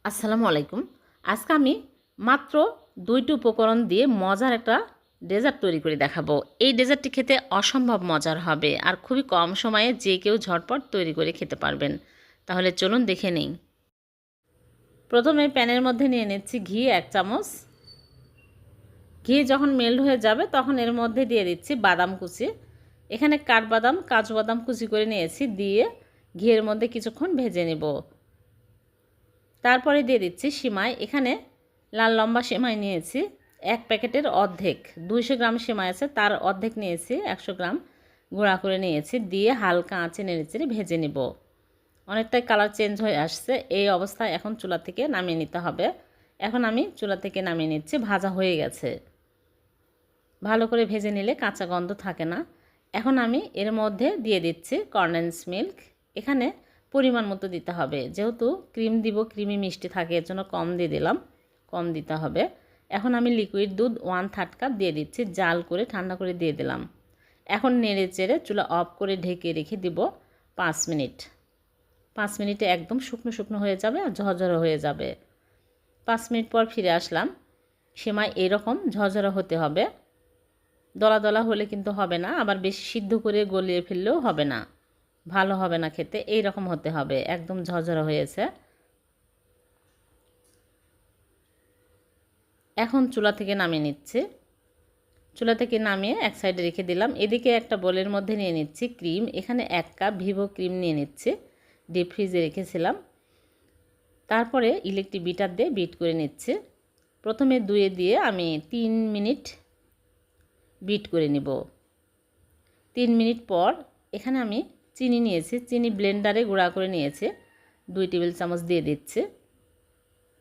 আসসালামু আলাইকুম। আজকে আমি মাত্র ২টি উপকরণ দিয়ে মজার একটা ডেজার্ট তৈরি করে দেখাবো। এই ডেজার্টটি খেতে অসম্ভব মজার হবে আর খুবই কম সময়ে যে কেউ ঝটপট তৈরি করে খেতে পারবেন। তাহলে চলুন দেখে নিই। প্রথমে প্যানের মধ্যে নিয়ে নিচ্ছি ঘি ১ চামচ। ঘি যখন মেল্ট হয়ে যাবে তখন এর মধ্যে দিয়ে দিচ্ছি বাদাম কুচি। এখানে কাঠবাদাম, কাজু বাদাম কুচি করে নিয়েছি, দিয়ে ঘিয়ের মধ্যে কিছুক্ষণ ভেজে নেব। তারপরে দিয়ে দিচ্ছি সিমাই। এখানে লাল লম্বা সিমাই নিয়েছি ১ প্যাকেটের অর্ধেক। ২০০ গ্রাম সিমাই আছে, তার অর্ধেক নিয়েছি, ১০০ গ্রাম গুঁড়া করে নিয়েছি, দিয়ে হালকা আঁচে নেড়েচেড়ে ভেজে নেব। অনেকটাই কালার চেঞ্জ হয়ে আসছে। এই অবস্থায় এখন চুলা থেকে নামিয়ে নিতে হবে। এখন আমি চুলা থেকে নামিয়ে নিচ্ছি। ভাজা হয়ে গেছে। ভালো করে ভেজে নিলে কাঁচা গন্ধ থাকে না। এখন আমি এর মধ্যে দিয়ে দিচ্ছি কনডেন্স মিল্ক। এখানে পরিমাণ মতো দিতে হবে, যেহেতু ক্রিম দিব, ক্রিমি মিষ্টি থাকে, এর জন্য কম দিয়ে দিলাম, কম দিতে হবে। এখন আমি লিকুইড দুধ 1/3 কাপ দিয়ে দিচ্ছি, জাল করে ঠান্ডা করে দিয়ে দিলাম। এখন নেড়ে চেড়ে চুলা অফ করে ঢেকে রেখে দিব 5 মিনিট। 5 মিনিটে একদম শুকনো শুকনো হয়ে যাবে আর ঝরঝরে হয়ে যাবে। 5 মিনিট পর ফিরে আসলাম। সেমাই এরকম ঝরঝরে হতে হবে। দলা দলা হলে কিন্তু হবে না, আবার বেশি সিদ্ধ করে গলিয়ে ফেললেও হবে না, ভালো হবে না খেতে। এই রকম হতে হবে, একদম ঝরঝরা হয়েছে। এখন চুলা থেকে নামিয়ে নিচ্ছি। চুলা থেকে নামিয়ে এক সাইডে রেখে দিলাম। এদিকে একটা বোলের মধ্যে নিয়ে নিচ্ছি ক্রিম। এখানে 1 কাপ ভিভো ক্রিম নিয়ে নিচ্ছি, ডিপ ফ্রিজে রেখেছিলাম। তারপরে ইলেকট্রিক বিটার দিয়ে বিট করে নিচ্ছি। প্রথমে দুয়ে দিয়ে আমি 3 মিনিট বিট করে নিব। 3 মিনিট পর এখানে আমি চিনি নিয়েছি, চিনি ব্লেন্ডারে গুঁড়া করে নিয়েছি, 2 টেবিল চামচ দিয়ে দিচ্ছি।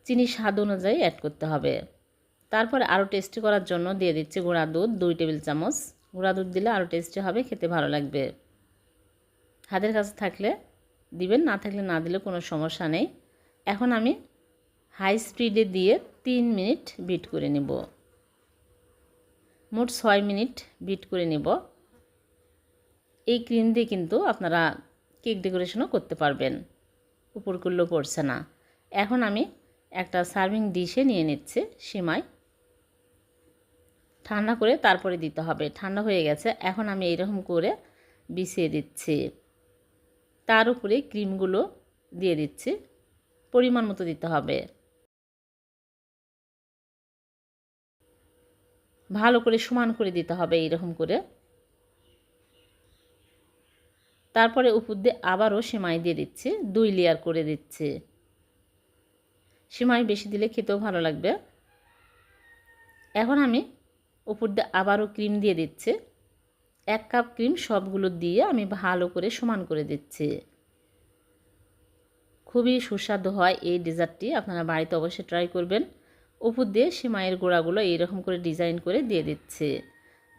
চিনি স্বাদ অনুযায়ী অ্যাড করতে হবে। তারপরে আরও টেস্টি করার জন্য দিয়ে দিচ্ছি গুঁড়া দুধ 2 টেবিল চামচ। গুঁড়া দুধ দিলে আরও টেস্টি হবে, খেতে ভালো লাগবে। হাতের কাছে থাকলে দিবেন, না থাকলে না দিলে কোনো সমস্যা নেই। এখন আমি হাই স্পিডে দিয়ে 3 মিনিট বিট করে নেব। মোট 6 মিনিট বিট করে নেব। এই ক্রিম দিয়ে কিন্তু আপনারা কেক ডেকোরেশনও করতে পারবেন, উপরকুল্লো পড়ছে না। এখন আমি একটা সার্ভিং ডিশে নিয়ে নিচ্ছি সিমাই। ঠান্ডা করে তারপরে দিতে হবে। ঠান্ডা হয়ে গেছে। এখন আমি এইরকম করে বিছিয়ে দিচ্ছি। তার উপরে ক্রিমগুলো দিয়ে দিচ্ছি, পরিমাণ মতো দিতে হবে। ভালো করে সমান করে দিতে হবে এইরকম করে। তারপরে উপর দিয়ে আবারও সেমাই দিয়ে দিচ্ছি, 2 লেয়ার করে দিচ্ছি। সেমাই বেশি দিলে খেতেও ভালো লাগবে। এখন আমি উপর দিয়ে আবারও ক্রিম দিয়ে দিচ্ছি। 1 কাপ ক্রিম সবগুলো দিয়ে আমি ভালো করে সমান করে দিচ্ছি। খুবই সুস্বাদু হয় এই ডেজার্টটি, আপনারা বাড়িতে অবশ্যই ট্রাই করবেন। উপর দিয়ে সেমাইয়ের গোড়াগুলো এইরকম করে ডিজাইন করে দিয়ে দিচ্ছি,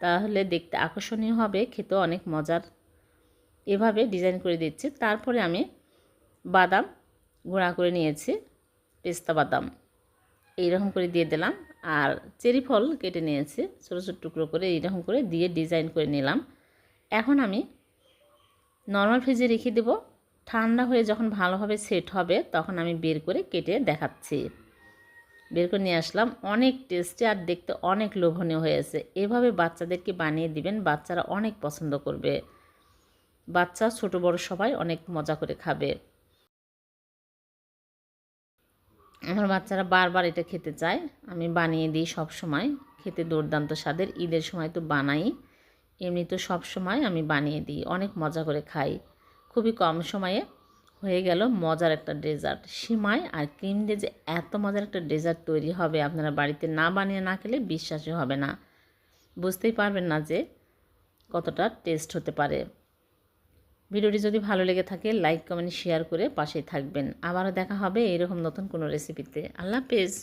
তাহলে দেখতে আকর্ষণীয় হবে, খেতেও অনেক মজার। এভাবে ডিজাইন করে দিচ্ছি। তারপরে আমি বাদাম গুঁড়া করে নিয়েছি, পেস্তা বাদাম এইরকম করে দিয়ে দিলাম। আর চেরি ফল কেটে নিয়েছি ছোটো ছোটো টুকরো করে, এইরকম করে দিয়ে ডিজাইন করে নিলাম। এখন আমি নর্মাল ফ্রিজে রেখে দেব। ঠান্ডা হয়ে যখন ভালোভাবে সেট হবে তখন আমি বের করে কেটে দেখাচ্ছি। বের করে নিয়ে আসলাম। অনেক টেস্টি আর দেখতে অনেক লোভনীয় হয়েছে। এভাবে বাচ্চাদেরকে বানিয়ে দিবেন, বাচ্চারা অনেক পছন্দ করবে। বাচ্চা ছোট বড় সবাই অনেক মজা করে খাবে। আমার বাচ্চারা বারবার এটা খেতে চায়, আমি বানিয়ে দিই সব সময়। খেতে দুর্দান্ত স্বাদের। ঈদের সময় তো বানাই, এমনি তো সব সময় আমি বানিয়ে দিই, অনেক মজা করে খাই। খুবই কম সময়ে হয়ে গেল মজার একটা ডেজার্ট। সিমাই আর ক্রিম দিয়ে যে এত মজার একটা ডেজার্ট তৈরি হবে, আপনারা বাড়িতে না বানিয়ে না খেলে বিশ্বাসই হবে না, বুঝতেই পারবেন না যে কতটা টেস্ট হতে পারে। ভিডিওটি যদি ভালো লেগে থাকে লাইক কমেন্ট শেয়ার করে পাশেই থাকবেন। আবারও দেখা হবে এরকম নতুন কোনো রেসিপিতে। আল্লাহ হাফেজ।